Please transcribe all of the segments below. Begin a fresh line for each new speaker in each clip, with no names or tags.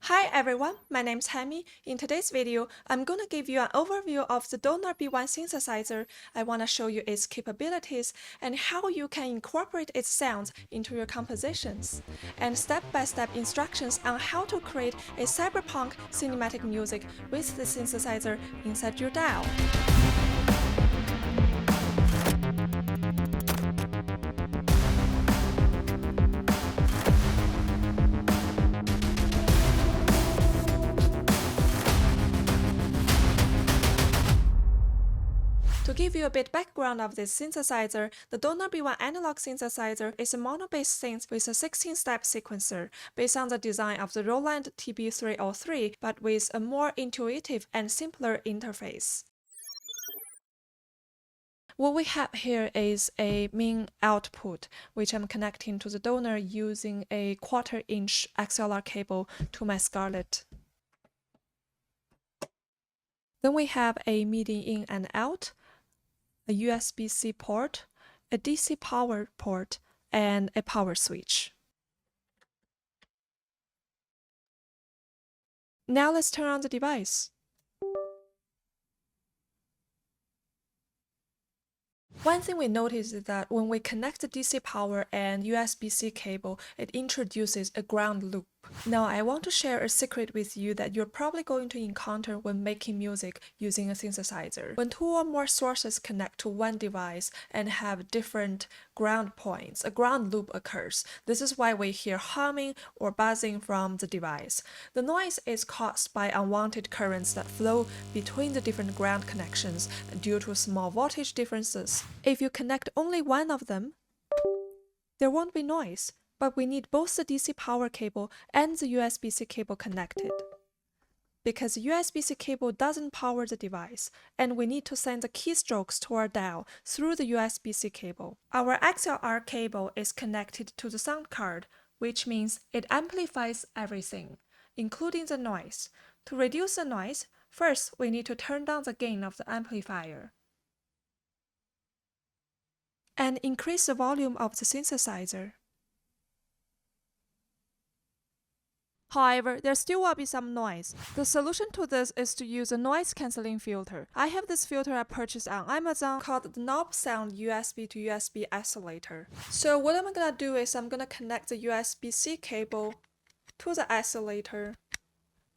Hi everyone, my name is Hammy. In today's video, I'm going to give you an overview of the Donner B1 synthesizer. I want to show you its capabilities and how you can incorporate its sounds into your compositions, and step-by-step instructions on how to create a cyberpunk cinematic music with the synthesizer inside your DAW. To give you a bit background of this synthesizer, the Donner B1 analog synthesizer is a mono-based synth with a 16-step sequencer based on the design of the Roland TB303, but with a more intuitive and simpler interface. What we have here is a main output, which I'm connecting to the Donner using a 1/4-inch XLR cable to my Scarlett. Then we have a MIDI in and out, a USB-C port, a DC power port, and a power switch. Now let's turn on the device. One thing we notice is that when we connect the DC power and USB-C cable, it introduces a ground loop. Now I want to share a secret with you that you're probably going to encounter when making music using a synthesizer. When two or more sources connect to one device and have different ground points, a ground loop occurs. This is why we hear humming or buzzing from the device. The noise is caused by unwanted currents that flow between the different ground connections due to small voltage differences. If you connect only one of them, there won't be noise. But we need both the DC power cable and the USB-C cable connected, because the USB-C cable doesn't power the device, and we need to send the keystrokes to our DAW through the USB-C cable. Our XLR cable is connected to the sound card, which means it amplifies everything, including the noise. To reduce the noise, first we need to turn down the gain of the amplifier and increase the volume of the synthesizer. However, there still will be some noise. The solution to this is to use a noise cancelling filter. I have this filter I purchased on Amazon called the Knob Sound USB to USB isolator. So what I'm gonna do is I'm gonna connect the USB-C cable to the isolator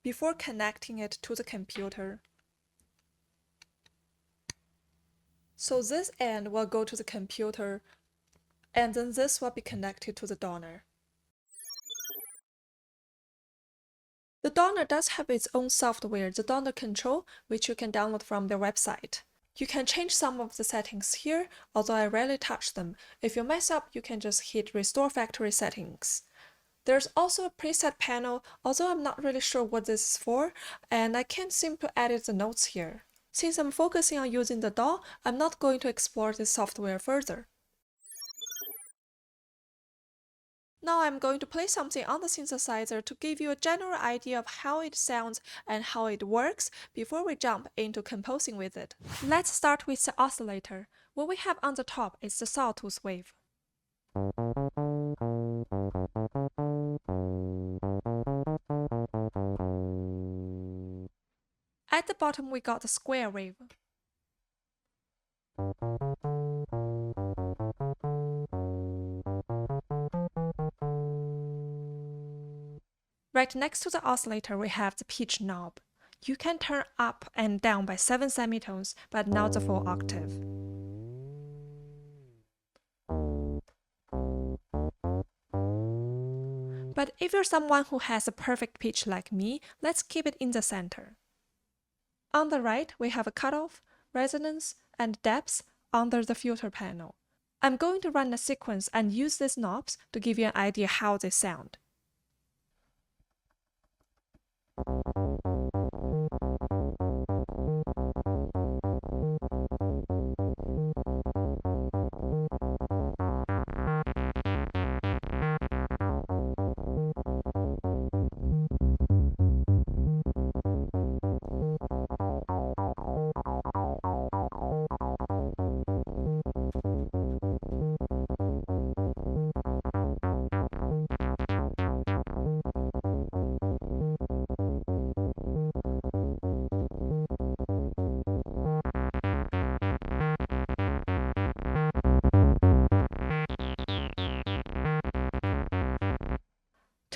before connecting it to the computer. So this end will go to the computer, and then this will be connected to the Donner. The Donner does have its own software, the Donner Control, which you can download from their website. You can change some of the settings here, although I rarely touch them. If you mess up, you can just hit Restore Factory Settings. There's also a preset panel, although I'm not really sure what this is for, and I can't seem to edit the notes here. Since I'm focusing on using the DAW, I'm not going to explore this software further. Now I'm going to play something on the synthesizer to give you a general idea of how it sounds and how it works before we jump into composing with it. Let's start with the oscillator. What we have on the top is the sawtooth wave. At the bottom we got the square wave. Right next to the oscillator we have the pitch knob. You can turn up and down by 7 semitones, but not the full octave. But if you're someone who has a perfect pitch like me, let's keep it in the center. On the right, we have a cutoff, resonance, and depth under the filter panel. I'm going to run a sequence and use these knobs to give you an idea how they sound.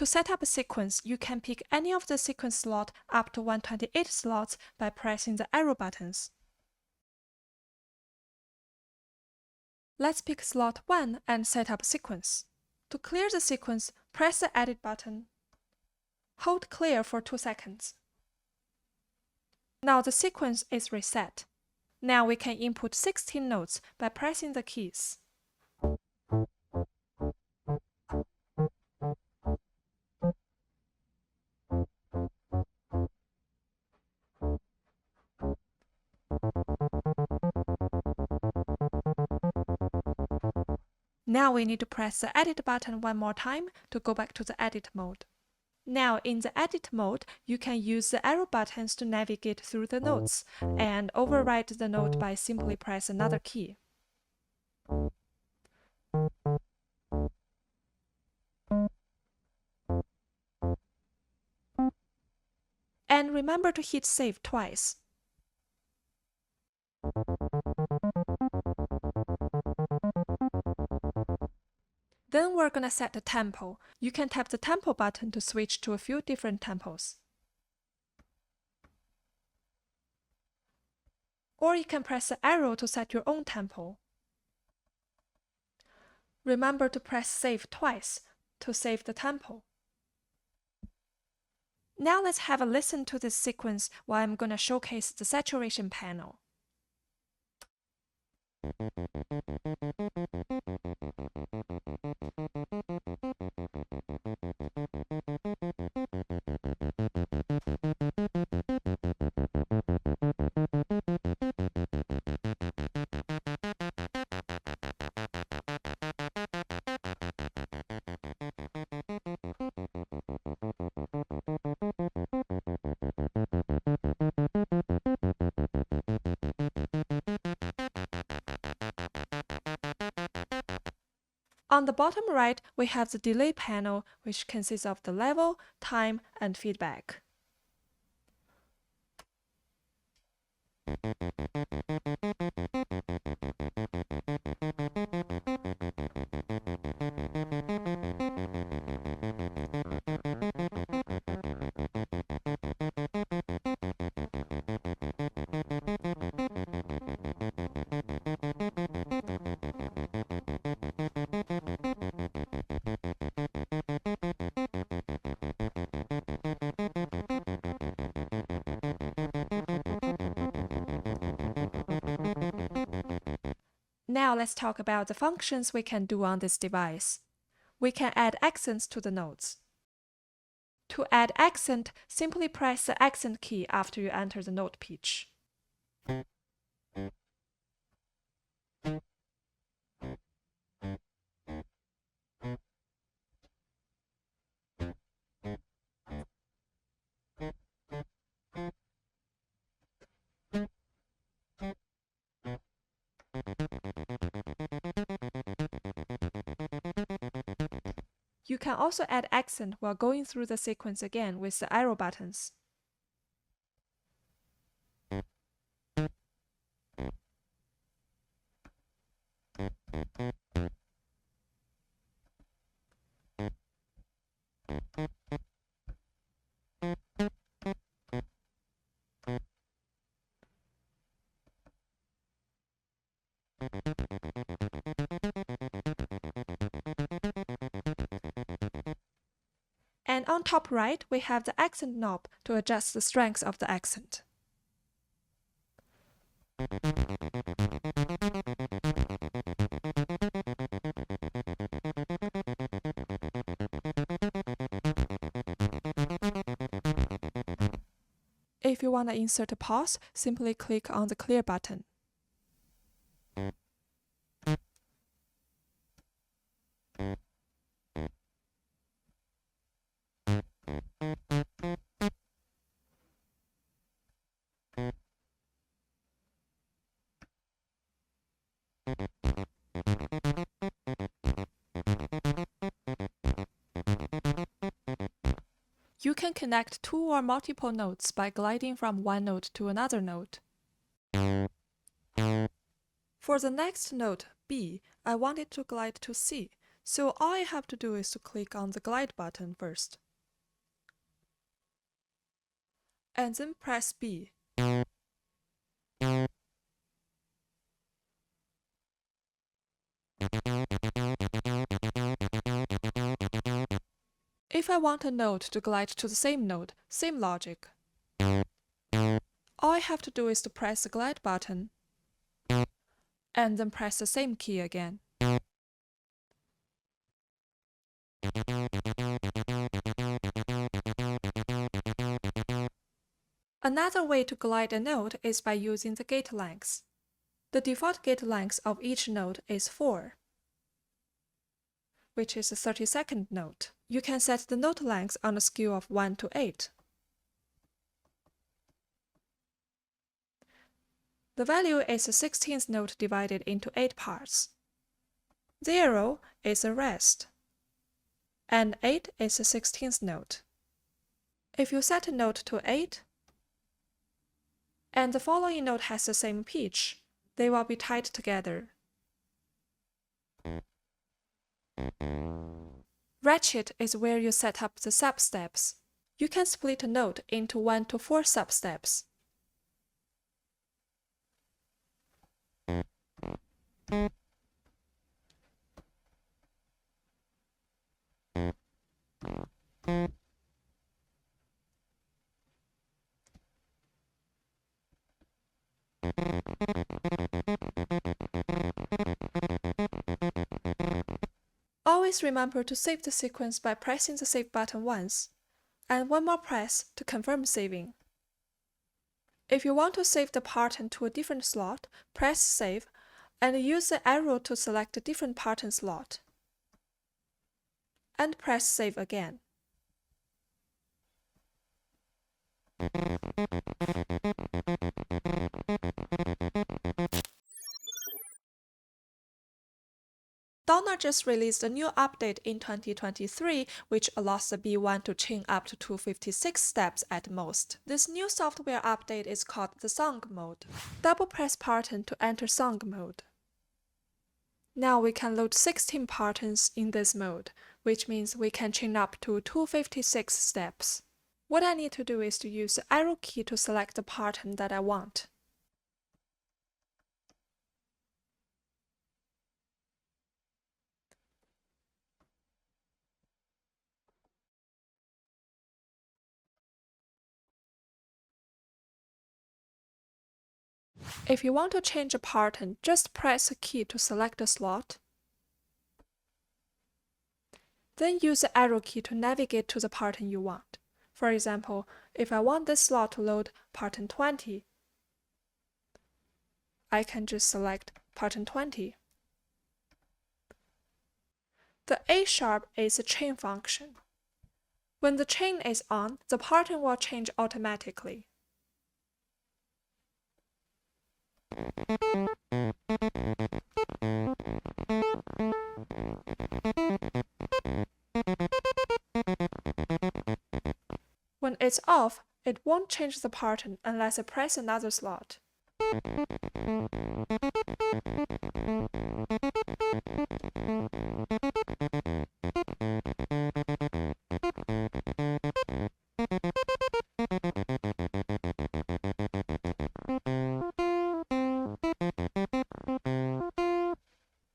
To set up a sequence, you can pick any of the sequence slots up to 128 slots by pressing the arrow buttons. Let's pick slot 1 and set up a sequence. To clear the sequence, press the Edit button. Hold Clear for 2 seconds. Now the sequence is reset. Now we can input 16 notes by pressing the keys. Now we need to press the Edit button one more time to go back to the Edit mode. Now in the Edit mode, you can use the arrow buttons to navigate through the notes and override the note by simply press another key. And remember to hit Save twice. Then we're gonna set the tempo. You can tap the tempo button to switch to a few different tempos. Or you can press the arrow to set your own tempo. Remember to press Save twice to save the tempo. Now let's have a listen to this sequence while I'm gonna showcase the saturation panel. On the bottom right, we have the delay panel, which consists of the level, time, and feedback. Now let's talk about the functions we can do on this device. We can add accents to the notes. To add accent, simply press the accent key after you enter the note pitch. You can also add accent while going through the sequence again with the arrow buttons. And on top right, we have the accent knob to adjust the strength of the accent. If you want to insert a pause, simply click on the clear button. You can connect two or multiple notes by gliding from one note to another note. For the next note, B, I want it to glide to C, So all I have to do is to click on the glide button first, and then press B. If I want a note to glide to the same note, same logic. All I have to do is to press the glide button, and then press the same key again. Another way to glide a note is by using the gate length. The default gate length of each note is 4, which is a 30-second note. You can set the note length on a scale of 1 to 8. The value is a 16th note divided into 8 parts. 0 is a rest, and 8 is a 16th note. If you set a note to 8, and the following note has the same pitch, they will be tied together. Ratchet is where you set up the sub-steps. You can split a note into 1 to 4 sub-steps. Always remember to save the sequence by pressing the save button once, and one more press to confirm saving. If you want to save the pattern to a different slot, press save and use the arrow to select a different pattern slot, and press save again. Donner just released a new update in 2023, which allows the B1 to chain up to 256 steps at most. This new software update is called the song mode. Double press pattern to enter song mode. Now we can load 16 patterns in this mode, which means we can chain up to 256 steps. What I need to do is to use the arrow key to select the pattern that I want. If you want to change a pattern, just press a key to select a slot. Then use the arrow key to navigate to the pattern you want. For example, if I want this slot to load pattern 20, I can just select pattern 20. The A# is a chain function. When the chain is on, the pattern will change automatically. When it's off, it won't change the pattern unless I press another slot.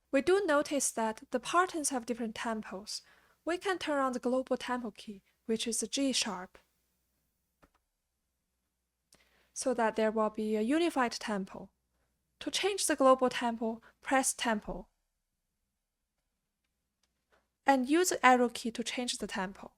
We do notice that the patterns have different tempos. We can turn on the global tempo key, which is the G#, so that there will be a unified tempo. To change the global tempo, press Tempo, and use the arrow key to change the tempo.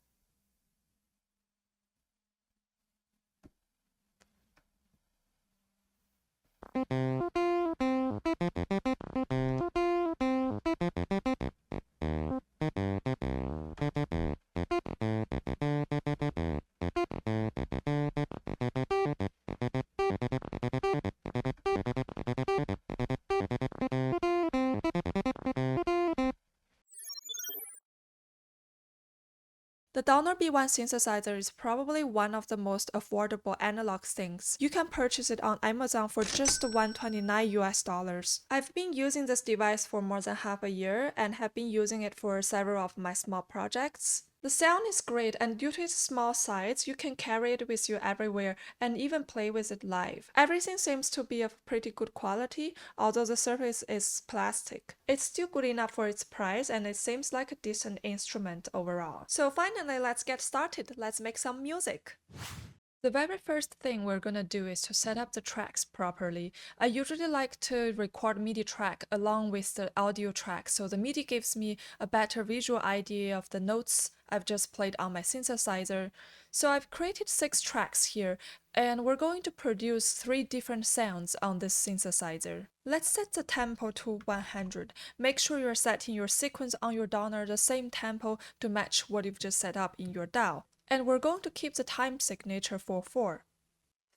B1 synthesizer is probably one of the most affordable analog synths. You can purchase it on Amazon for just $129. I've been using this device for more than half a year and have been using it for several of my small projects. The sound is great, and due to its small size, you can carry it with you everywhere and even play with it live. Everything seems to be of pretty good quality, although the surface is plastic. It's still good enough for its price, and it seems like a decent instrument overall. So finally, let's get started. Let's make some music. The very first thing we're gonna do is to set up the tracks properly. I usually like to record MIDI track along with the audio track, so the MIDI gives me a better visual idea of the notes I've just played on my synthesizer. So I've created 6 tracks here, and we're going to produce 3 different sounds on this synthesizer. Let's set the tempo to 100. Make sure you're setting your sequence on your Donner the same tempo to match what you've just set up in your DAW. And we're going to keep the time signature for 4.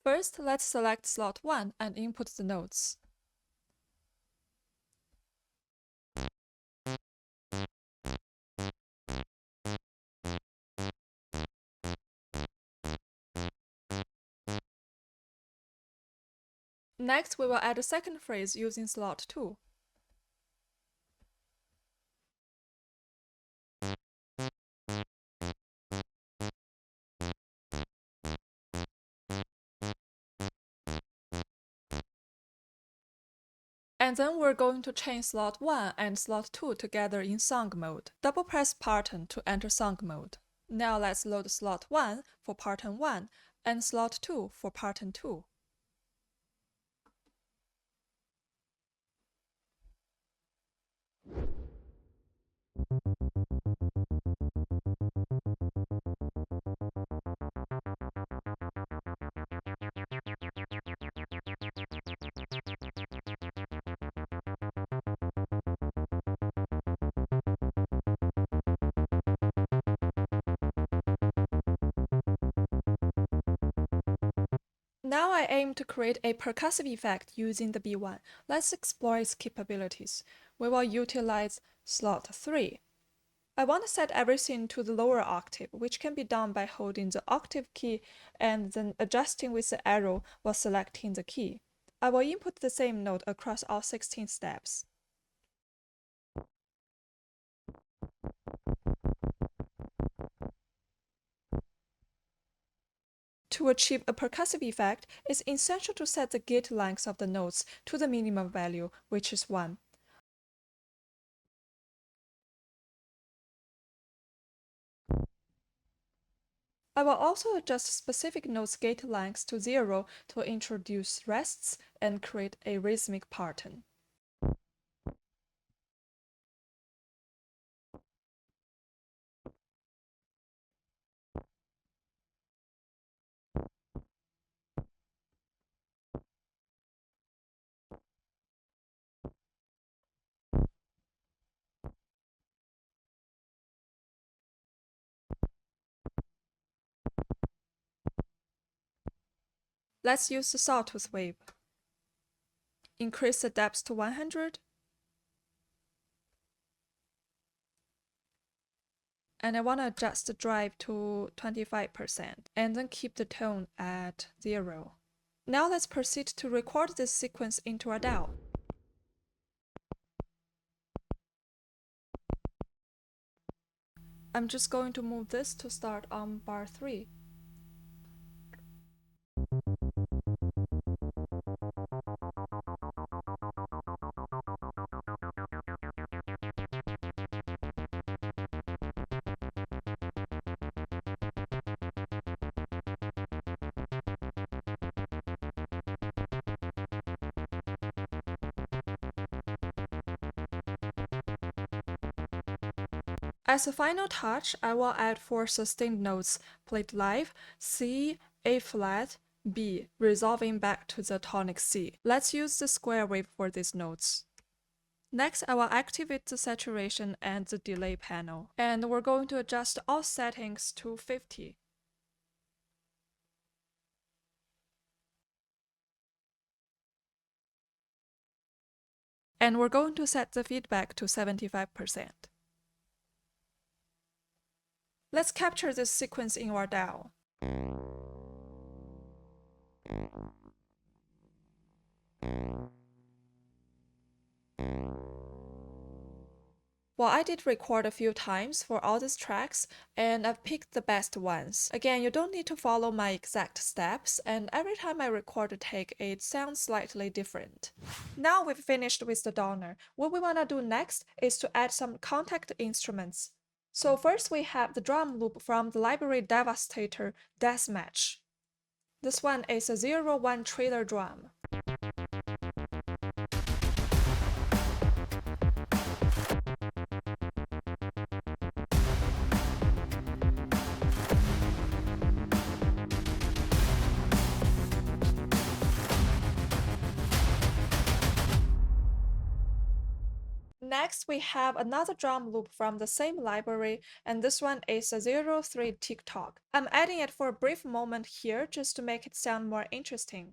First, let's select slot 1 and input the notes. Next, we will add a second phrase using slot 2. And then we're going to chain slot 1 and slot 2 together in song mode. Double press Part to enter song mode. Now let's load slot 1 for Part 1 and slot 2 for Part 2. Now I aim to create a percussive effect using the B1. Let's explore its capabilities. We will utilize slot 3. I want to set everything to the lower octave, which can be done by holding the octave key and then adjusting with the arrow while selecting the key. I will input the same note across all 16 steps. To achieve a percussive effect, it's essential to set the gate length of the notes to the minimum value, which is 1. I will also adjust specific notes' gate lengths to 0 to introduce rests and create a rhythmic pattern. Let's use the sawtooth wave. Increase the depth to 100. And I want to adjust the drive to 25% and then keep the tone at 0. Now let's proceed to record this sequence into our DAW. I'm just going to move this to start on bar 3. As a final touch, I will add 4 sustained notes played live: C, A flat, B, resolving back to the tonic C. Let's use the square wave for these notes. Next, I will activate the saturation and the delay panel, and we're going to adjust all settings to 50. And we're going to set the feedback to 75%. Let's capture this sequence in our DAW. Well, I did record a few times for all these tracks, and I've picked the best ones. Again, you don't need to follow my exact steps, and every time I record a take, it sounds slightly different. Now we've finished with the Donner. What we want to do next is to add some contact instruments. So first we have the drum loop from the library Devastator Deathmatch. This one is a 0-1 trailer drum. Next, we have another drum loop from the same library, and this one is a 0-3 tick-tock. I'm adding it for a brief moment here just to make it sound more interesting.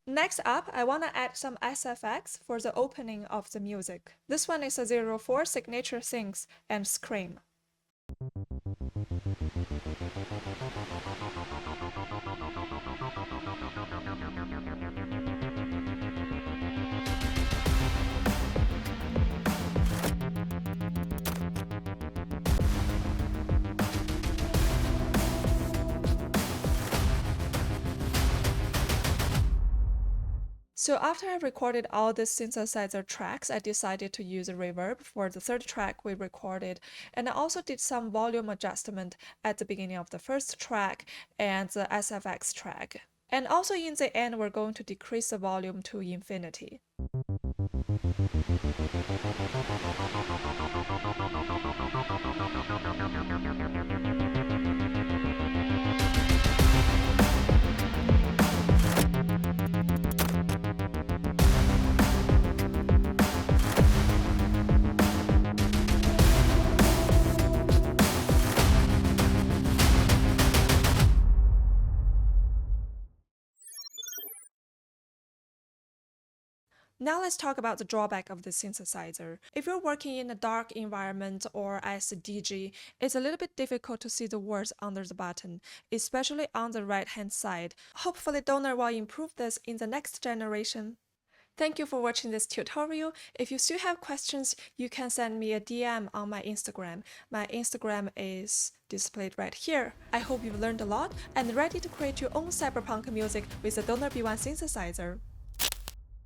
Next up, I want to add some SFX for the opening of the music. This one is a 0-4 signature synth and scream. So after I recorded all the synthesizer tracks, I decided to use a reverb for the third track we recorded, and I also did some volume adjustment at the beginning of the first track and the SFX track. And also in the end, we're going to decrease the volume to infinity. Now let's talk about the drawback of the synthesizer. If you're working in a dark environment or as a DJ, it's a little bit difficult to see the words under the button, especially on the right-hand side. Hopefully Donner will improve this in the next generation. Thank you for watching this tutorial. If you still have questions, you can send me a DM on my Instagram. My Instagram is displayed right here. I hope you've learned a lot and ready to create your own cyberpunk music with the Donner B1 synthesizer.